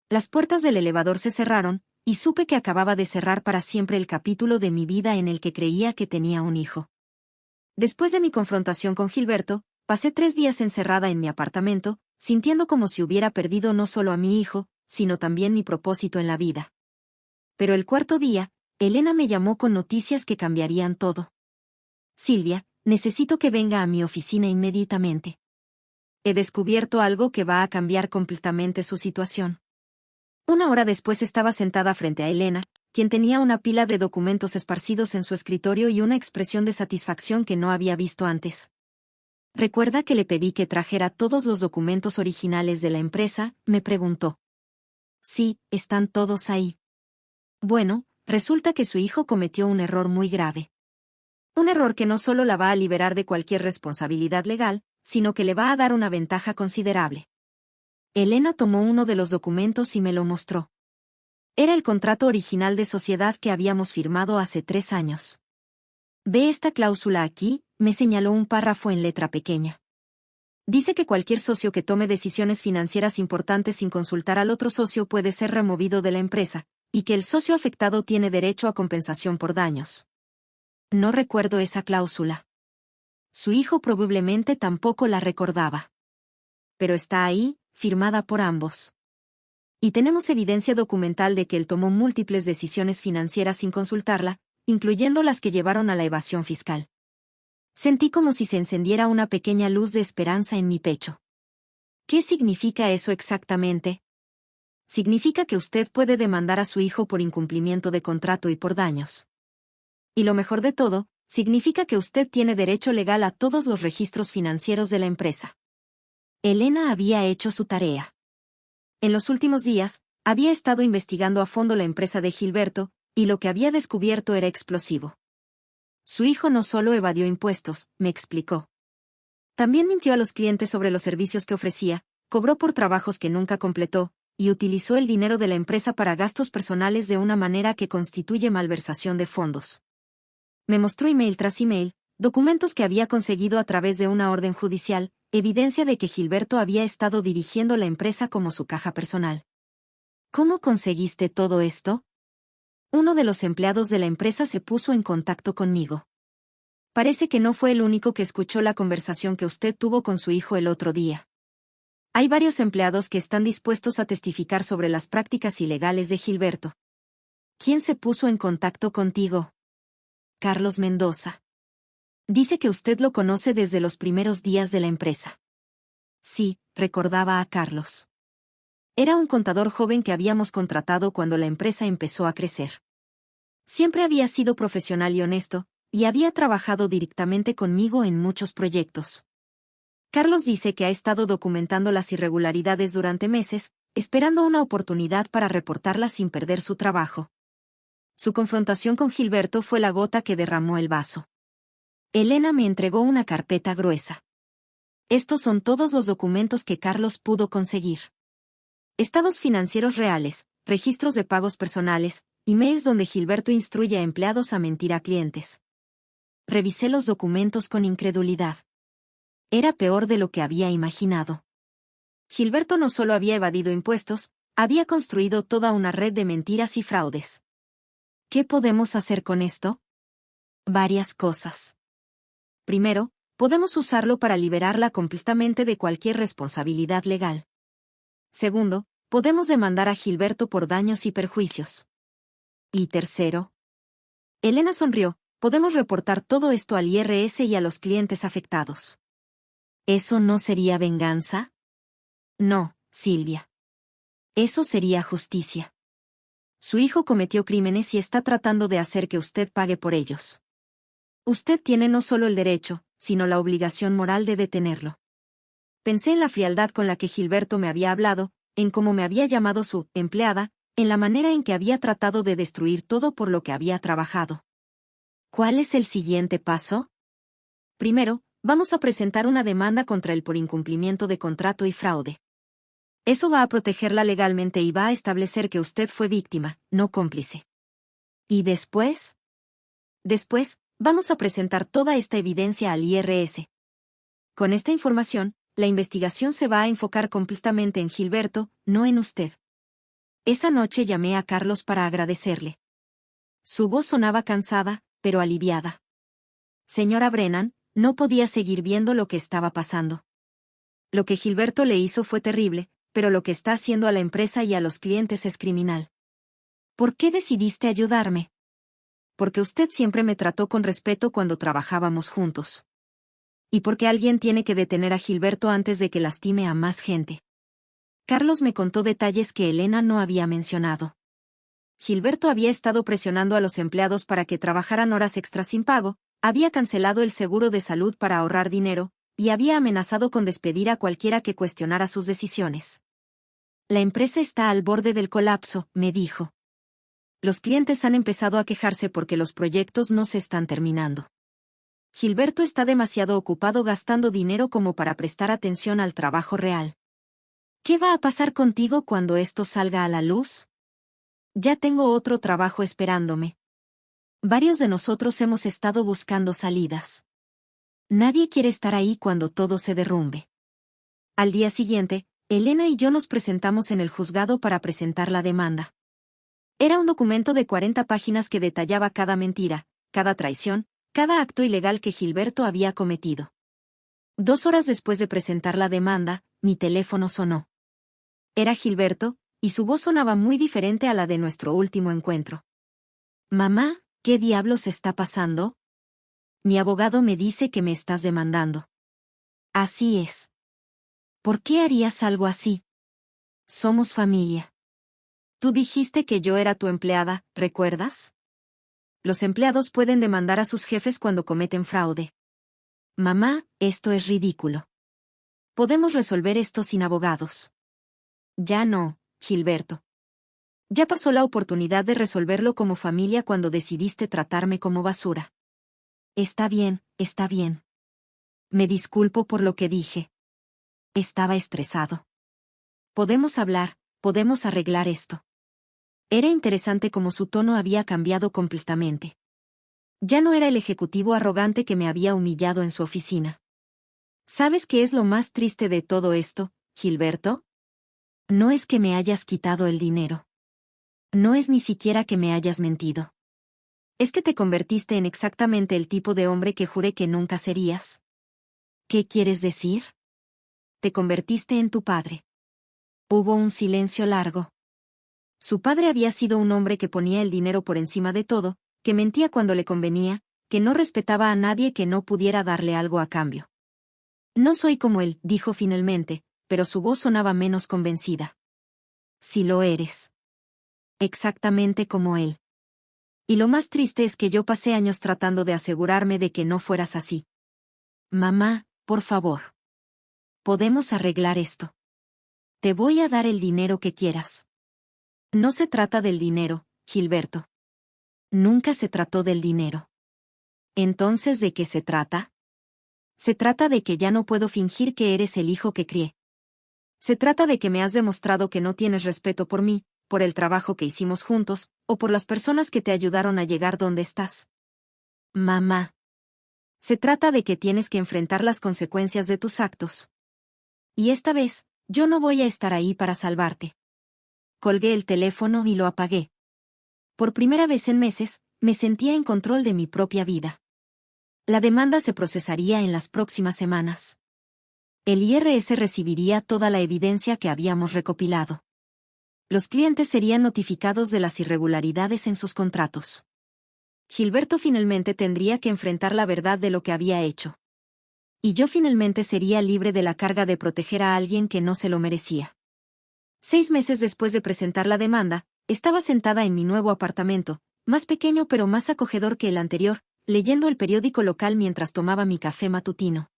Las puertas del elevador se cerraron, y supe que acababa de cerrar para siempre el capítulo de mi vida en el que creía que tenía un hijo. Después de mi confrontación con Gilberto, pasé 3 días encerrada en mi apartamento, sintiendo como si hubiera perdido no solo a mi hijo, sino también mi propósito en la vida. Pero el 4.º día, Elena me llamó con noticias que cambiarían todo. Silvia, necesito que venga a mi oficina inmediatamente. He descubierto algo que va a cambiar completamente su situación. 1 hora después estaba sentada frente a Elena, quien tenía una pila de documentos esparcidos en su escritorio y una expresión de satisfacción que no había visto antes. ¿Recuerda que le pedí que trajera todos los documentos originales de la empresa?, me preguntó. Sí, están todos ahí. Bueno, resulta que su hijo cometió un error muy grave. Un error que no solo la va a liberar de cualquier responsabilidad legal, sino que le va a dar una ventaja considerable. Elena tomó uno de los documentos y me lo mostró. Era el contrato original de sociedad que habíamos firmado hace 3 años. ¿Ve esta cláusula aquí?, me señaló un párrafo en letra pequeña. Dice que cualquier socio que tome decisiones financieras importantes sin consultar al otro socio puede ser removido de la empresa, y que el socio afectado tiene derecho a compensación por daños. No recuerdo esa cláusula. Su hijo probablemente tampoco la recordaba. Pero está ahí, firmada por ambos. Y tenemos evidencia documental de que él tomó múltiples decisiones financieras sin consultarla, incluyendo las que llevaron a la evasión fiscal. Sentí como si se encendiera una pequeña luz de esperanza en mi pecho. ¿Qué significa eso exactamente? Significa que usted puede demandar a su hijo por incumplimiento de contrato y por daños. Y lo mejor de todo, significa que usted tiene derecho legal a todos los registros financieros de la empresa. Elena había hecho su tarea. En los últimos días, había estado investigando a fondo la empresa de Gilberto, y lo que había descubierto era explosivo. Su hijo no solo evadió impuestos, me explicó. También mintió a los clientes sobre los servicios que ofrecía, cobró por trabajos que nunca completó, y utilizó el dinero de la empresa para gastos personales de una manera que constituye malversación de fondos. Me mostró email tras email, documentos que había conseguido a través de una orden judicial, evidencia de que Gilberto había estado dirigiendo la empresa como su caja personal. ¿Cómo conseguiste todo esto? Uno de los empleados de la empresa se puso en contacto conmigo. Parece que no fue el único que escuchó la conversación que usted tuvo con su hijo el otro día. Hay varios empleados que están dispuestos a testificar sobre las prácticas ilegales de Gilberto. ¿Quién se puso en contacto contigo? Carlos Mendoza. Dice que usted lo conoce desde los primeros días de la empresa. Sí, recordaba a Carlos. Era un contador joven que habíamos contratado cuando la empresa empezó a crecer. Siempre había sido profesional y honesto, y había trabajado directamente conmigo en muchos proyectos. Carlos dice que ha estado documentando las irregularidades durante meses, esperando una oportunidad para reportarlas sin perder su trabajo. Su confrontación con Gilberto fue la gota que derramó el vaso. Elena me entregó una carpeta gruesa. Estos son todos los documentos que Carlos pudo conseguir. Estados financieros reales, registros de pagos personales, emails donde Gilberto instruye a empleados a mentir a clientes. Revisé los documentos con incredulidad. Era peor de lo que había imaginado. Gilberto no solo había evadido impuestos, había construido toda una red de mentiras y fraudes. ¿Qué podemos hacer con esto? Varias cosas. Primero, podemos usarlo para liberarla completamente de cualquier responsabilidad legal. Segundo, podemos demandar a Gilberto por daños y perjuicios. Y tercero. Elena sonrió, podemos reportar todo esto al IRS y a los clientes afectados. ¿Eso no sería venganza? No, Silvia. Eso sería justicia. Su hijo cometió crímenes y está tratando de hacer que usted pague por ellos. Usted tiene no solo el derecho, sino la obligación moral de detenerlo. Pensé en la frialdad con la que Gilberto me había hablado, en cómo me había llamado su empleada, en la manera en que había tratado de destruir todo por lo que había trabajado. ¿Cuál es el siguiente paso? Primero, vamos a presentar una demanda contra él por incumplimiento de contrato y fraude. Eso va a protegerla legalmente y va a establecer que usted fue víctima, no cómplice. ¿Y después? Después, vamos a presentar toda esta evidencia al IRS. Con esta información, la investigación se va a enfocar completamente en Gilberto, no en usted. Esa noche llamé a Carlos para agradecerle. Su voz sonaba cansada, pero aliviada. Señora Brennan, no podía seguir viendo lo que estaba pasando. Lo que Gilberto le hizo fue terrible, pero lo que está haciendo a la empresa y a los clientes es criminal. ¿Por qué decidiste ayudarme? Porque usted siempre me trató con respeto cuando trabajábamos juntos. Y porque alguien tiene que detener a Gilberto antes de que lastime a más gente. Carlos me contó detalles que Elena no había mencionado. Gilberto había estado presionando a los empleados para que trabajaran horas extras sin pago, había cancelado el seguro de salud para ahorrar dinero, y había amenazado con despedir a cualquiera que cuestionara sus decisiones. La empresa está al borde del colapso, me dijo. Los clientes han empezado a quejarse porque los proyectos no se están terminando. Gilberto está demasiado ocupado gastando dinero como para prestar atención al trabajo real. ¿Qué va a pasar contigo cuando esto salga a la luz? Ya tengo otro trabajo esperándome. Varios de nosotros hemos estado buscando salidas. Nadie quiere estar ahí cuando todo se derrumbe. Al día siguiente, Elena y yo nos presentamos en el juzgado para presentar la demanda. Era un documento de 40 páginas que detallaba cada mentira, cada traición, cada acto ilegal que Gilberto había cometido. 2 horas después de presentar la demanda, mi teléfono sonó. Era Gilberto, y su voz sonaba muy diferente a la de nuestro último encuentro. Mamá, ¿qué diablos está pasando? Mi abogado me dice que me estás demandando. Así es. ¿Por qué harías algo así? Somos familia. Tú dijiste que yo era tu empleada, ¿recuerdas? Los empleados pueden demandar a sus jefes cuando cometen fraude. Mamá, esto es ridículo. Podemos resolver esto sin abogados. Ya no, Gilberto. Ya pasó la oportunidad de resolverlo como familia cuando decidiste tratarme como basura. Está bien, está bien. Me disculpo por lo que dije. Estaba estresado. Podemos hablar, podemos arreglar esto. Era interesante cómo su tono había cambiado completamente. Ya no era el ejecutivo arrogante que me había humillado en su oficina. ¿Sabes qué es lo más triste de todo esto, Gilberto? No es que me hayas quitado el dinero. No es ni siquiera que me hayas mentido. Es que te convertiste en exactamente el tipo de hombre que juré que nunca serías. ¿Qué quieres decir? Te convertiste en tu padre. Hubo un silencio largo. Su padre había sido un hombre que ponía el dinero por encima de todo, que mentía cuando le convenía, que no respetaba a nadie que no pudiera darle algo a cambio. No soy como él, dijo finalmente, pero su voz sonaba menos convencida. Sí lo eres. Exactamente como él. Y lo más triste es que yo pasé años tratando de asegurarme de que no fueras así. Mamá, por favor. Podemos arreglar esto. Te voy a dar el dinero que quieras. No se trata del dinero, Gilberto. Nunca se trató del dinero. Entonces, ¿de qué se trata? Se trata de que ya no puedo fingir que eres el hijo que crié. Se trata de que me has demostrado que no tienes respeto por mí, por el trabajo que hicimos juntos, o por las personas que te ayudaron a llegar donde estás. Mamá. Se trata de que tienes que enfrentar las consecuencias de tus actos. Y esta vez, yo no voy a estar ahí para salvarte. Colgué el teléfono y lo apagué. Por primera vez en meses, me sentía en control de mi propia vida. La demanda se procesaría en las próximas semanas. El IRS recibiría toda la evidencia que habíamos recopilado. Los clientes serían notificados de las irregularidades en sus contratos. Gilberto finalmente tendría que enfrentar la verdad de lo que había hecho. Y yo finalmente sería libre de la carga de proteger a alguien que no se lo merecía. 6 meses después de presentar la demanda, estaba sentada en mi nuevo apartamento, más pequeño pero más acogedor que el anterior, leyendo el periódico local mientras tomaba mi café matutino.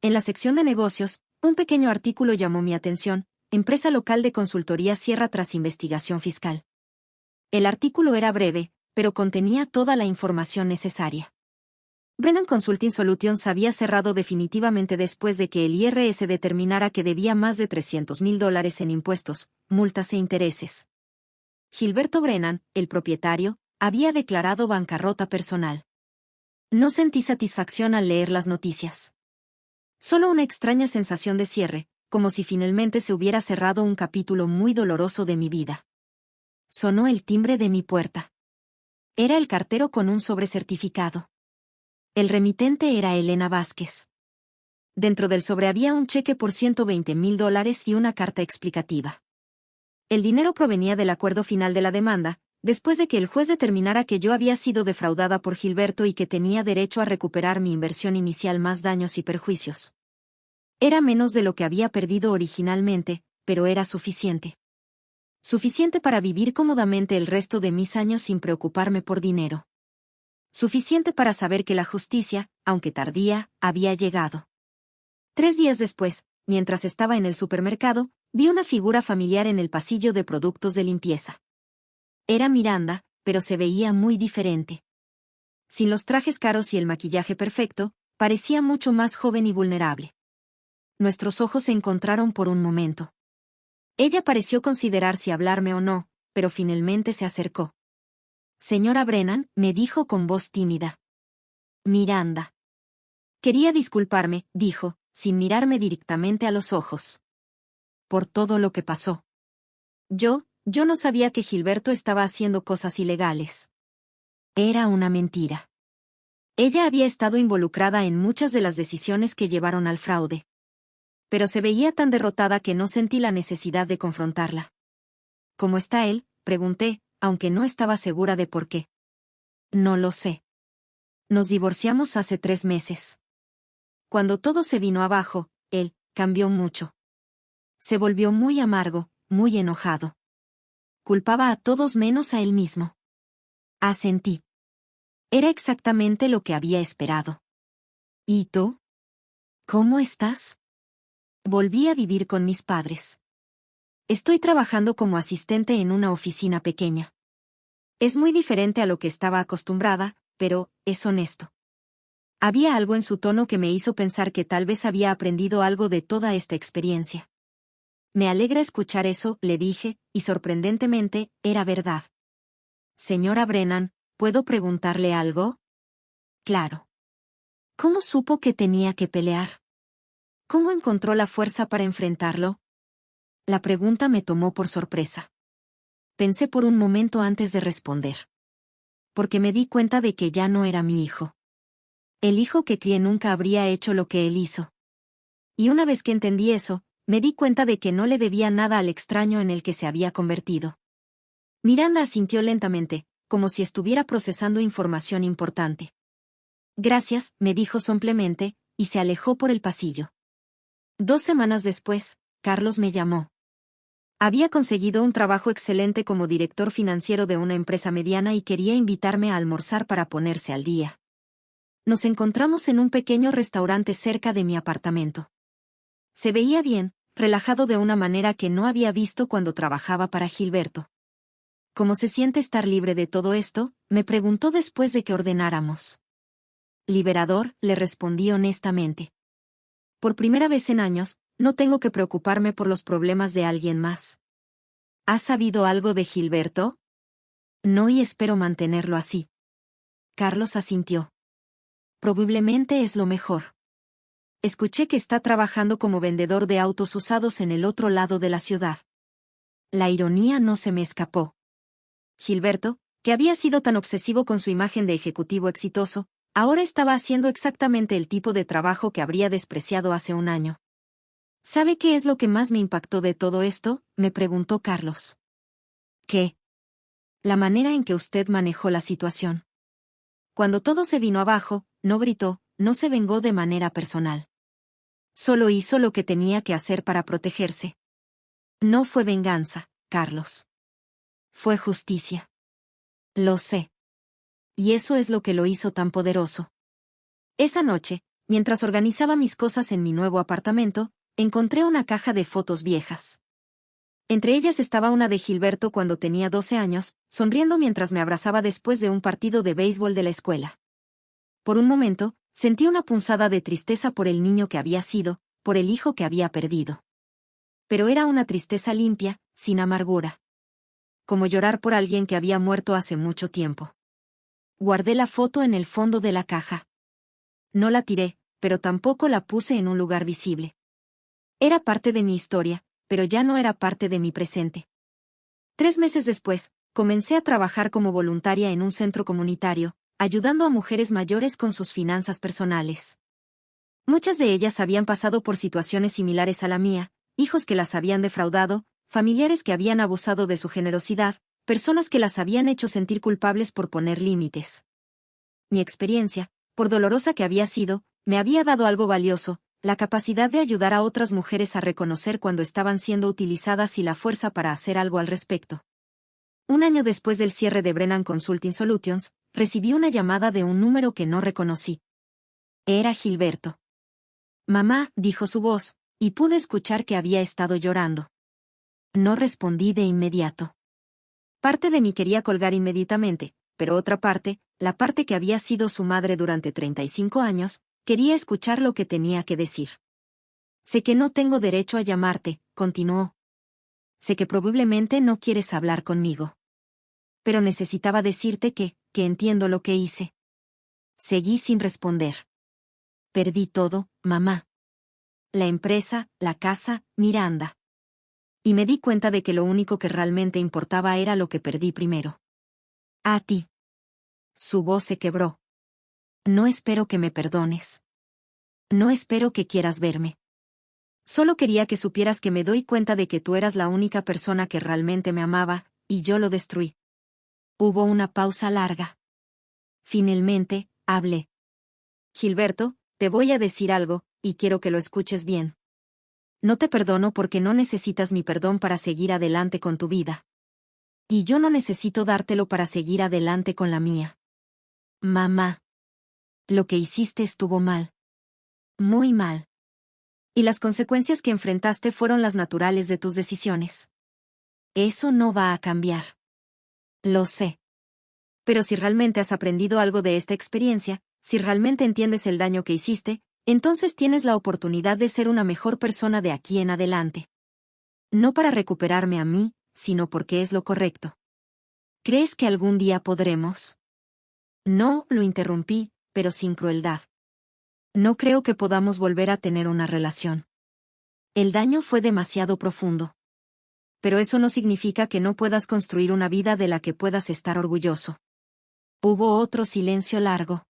En la sección de negocios, un pequeño artículo llamó mi atención: empresa local de consultoría cierra tras investigación fiscal. El artículo era breve, pero contenía toda la información necesaria. Brennan Consulting Solutions había cerrado definitivamente después de que el IRS determinara que debía más de $300,000 en impuestos, multas e intereses. Gilberto Brennan, el propietario, había declarado bancarrota personal. No sentí satisfacción al leer las noticias. Solo una extraña sensación de cierre, como si finalmente se hubiera cerrado un capítulo muy doloroso de mi vida. Sonó el timbre de mi puerta. Era el cartero con un sobrecertificado. El remitente era Elena Vázquez. Dentro del sobre había un cheque por $120,000 y una carta explicativa. El dinero provenía del acuerdo final de la demanda, después de que el juez determinara que yo había sido defraudada por Gilberto y que tenía derecho a recuperar mi inversión inicial más daños y perjuicios. Era menos de lo que había perdido originalmente, pero era suficiente. Suficiente para vivir cómodamente el resto de mis años sin preocuparme por dinero. Suficiente para saber que la justicia, aunque tardía, había llegado. 3 días después, mientras estaba en el supermercado, vi una figura familiar en el pasillo de productos de limpieza. Era Miranda, pero se veía muy diferente. Sin los trajes caros y el maquillaje perfecto, parecía mucho más joven y vulnerable. Nuestros ojos se encontraron por un momento. Ella pareció considerar si hablarme o no, pero finalmente se acercó. Señora Brennan, me dijo con voz tímida. Miranda. Quería disculparme, dijo, sin mirarme directamente a los ojos. Por todo lo que pasó. Yo no sabía que Gilberto estaba haciendo cosas ilegales. Era una mentira. Ella había estado involucrada en muchas de las decisiones que llevaron al fraude. Pero se veía tan derrotada que no sentí la necesidad de confrontarla. ¿Cómo está él?, pregunté, aunque no estaba segura de por qué. No lo sé. Nos divorciamos hace 3 meses. Cuando todo se vino abajo, él cambió mucho. Se volvió muy amargo, muy enojado. Culpaba a todos menos a él mismo. Asentí. Era exactamente lo que había esperado. ¿Y tú? ¿Cómo estás? Volví a vivir con mis padres. Estoy trabajando como asistente en una oficina pequeña. Es muy diferente a lo que estaba acostumbrada, pero es honesto. Había algo en su tono que me hizo pensar que tal vez había aprendido algo de toda esta experiencia. Me alegra escuchar eso, le dije, y sorprendentemente, era verdad. Señora Brennan, ¿puedo preguntarle algo? Claro. ¿Cómo supo que tenía que pelear? ¿Cómo encontró la fuerza para enfrentarlo? La pregunta me tomó por sorpresa. Pensé por un momento antes de responder. Porque me di cuenta de que ya no era mi hijo. El hijo que crié nunca habría hecho lo que él hizo. Y una vez que entendí eso, me di cuenta de que no le debía nada al extraño en el que se había convertido. Miranda asintió lentamente, como si estuviera procesando información importante. Gracias, me dijo sombremente, y se alejó por el pasillo. 2 semanas después, Carlos me llamó. Había conseguido un trabajo excelente como director financiero de una empresa mediana y quería invitarme a almorzar para ponerse al día. Nos encontramos en un pequeño restaurante cerca de mi apartamento. Se veía bien, relajado de una manera que no había visto cuando trabajaba para Gilberto. ¿Cómo se siente estar libre de todo esto?, me preguntó después de que ordenáramos. Liberador, le respondí honestamente. Por primera vez en años, no tengo que preocuparme por los problemas de alguien más. ¿Has sabido algo de Gilberto? No, y espero mantenerlo así. Carlos asintió. Probablemente es lo mejor. Escuché que está trabajando como vendedor de autos usados en el otro lado de la ciudad. La ironía no se me escapó. Gilberto, que había sido tan obsesivo con su imagen de ejecutivo exitoso, ahora estaba haciendo exactamente el tipo de trabajo que habría despreciado hace un año. ¿Sabe qué es lo que más me impactó de todo esto?, me preguntó Carlos. ¿Qué? La manera en que usted manejó la situación. Cuando todo se vino abajo, no gritó, no se vengó de manera personal. Solo hizo lo que tenía que hacer para protegerse. No fue venganza, Carlos. Fue justicia. Lo sé. Y eso es lo que lo hizo tan poderoso. Esa noche, mientras organizaba mis cosas en mi nuevo apartamento, encontré una caja de fotos viejas. Entre ellas estaba una de Gilberto cuando tenía 12 años, sonriendo mientras me abrazaba después de un partido de béisbol de la escuela. Por un momento, sentí una punzada de tristeza por el niño que había sido, por el hijo que había perdido. Pero era una tristeza limpia, sin amargura. Como llorar por alguien que había muerto hace mucho tiempo. Guardé la foto en el fondo de la caja. No la tiré, pero tampoco la puse en un lugar visible. Era parte de mi historia, pero ya no era parte de mi presente. 3 meses después, comencé a trabajar como voluntaria en un centro comunitario, ayudando a mujeres mayores con sus finanzas personales. Muchas de ellas habían pasado por situaciones similares a la mía, hijos que las habían defraudado, familiares que habían abusado de su generosidad, personas que las habían hecho sentir culpables por poner límites. Mi experiencia, por dolorosa que había sido, me había dado algo valioso, la capacidad de ayudar a otras mujeres a reconocer cuando estaban siendo utilizadas y la fuerza para hacer algo al respecto. Un año después del cierre de Brennan Consulting Solutions, recibí una llamada de un número que no reconocí. Era Gilberto. Mamá, dijo su voz, y pude escuchar que había estado llorando. No respondí de inmediato. Parte de mí quería colgar inmediatamente, pero otra parte, la parte que había sido su madre durante 35 años, quería escuchar lo que tenía que decir. Sé que no tengo derecho a llamarte, continuó. Sé que probablemente no quieres hablar conmigo. Pero necesitaba decirte que entiendo lo que hice. Seguí sin responder. Perdí todo, mamá. La empresa, la casa, Miranda. Y me di cuenta de que lo único que realmente importaba era lo que perdí primero. A ti. Su voz se quebró. No espero que me perdones. No espero que quieras verme. Solo quería que supieras que me doy cuenta de que tú eras la única persona que realmente me amaba, y yo lo destruí. Hubo una pausa larga. Finalmente, hablé. Gilberto, te voy a decir algo, y quiero que lo escuches bien. No te perdono porque no necesitas mi perdón para seguir adelante con tu vida. Y yo no necesito dártelo para seguir adelante con la mía. Mamá. Lo que hiciste estuvo mal. Muy mal. Y las consecuencias que enfrentaste fueron las naturales de tus decisiones. Eso no va a cambiar. Lo sé. Pero si realmente has aprendido algo de esta experiencia, si realmente entiendes el daño que hiciste, entonces tienes la oportunidad de ser una mejor persona de aquí en adelante. No para recuperarme a mí, sino porque es lo correcto. ¿Crees que algún día podremos? No, lo interrumpí, pero sin crueldad. No creo que podamos volver a tener una relación. El daño fue demasiado profundo. Pero eso no significa que no puedas construir una vida de la que puedas estar orgulloso. Hubo otro silencio largo.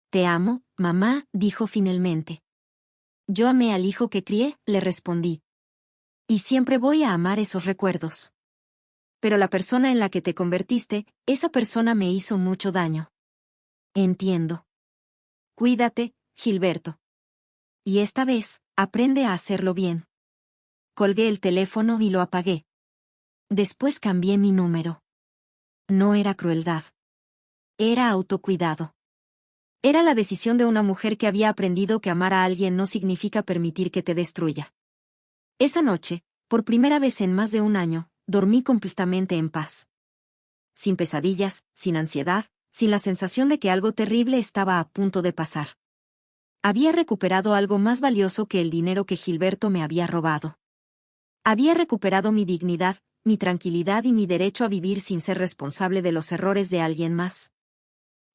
Te amo, mamá, dijo finalmente. Yo amé al hijo que crié, le respondí. Y siempre voy a amar esos recuerdos. Pero la persona en la que te convertiste, esa persona me hizo mucho daño. Entiendo. Cuídate, Gilberto. Y esta vez, aprende a hacerlo bien. Colgué el teléfono y lo apagué. Después cambié mi número. No era crueldad. Era autocuidado. Era la decisión de una mujer que había aprendido que amar a alguien no significa permitir que te destruya. Esa noche, por primera vez en más de un año, dormí completamente en paz. Sin pesadillas, sin ansiedad, sin la sensación de que algo terrible estaba a punto de pasar. Había recuperado algo más valioso que el dinero que Gilberto me había robado. Había recuperado mi dignidad, mi tranquilidad y mi derecho a vivir sin ser responsable de los errores de alguien más.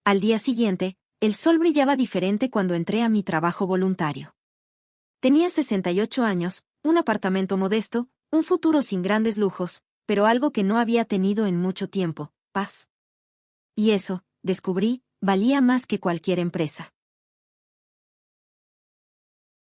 Al día siguiente, el sol brillaba diferente cuando entré a mi trabajo voluntario. Tenía 68 años, un apartamento modesto, un futuro sin grandes lujos, pero algo que no había tenido en mucho tiempo, paz. Y eso, descubrí, valía más que cualquier empresa.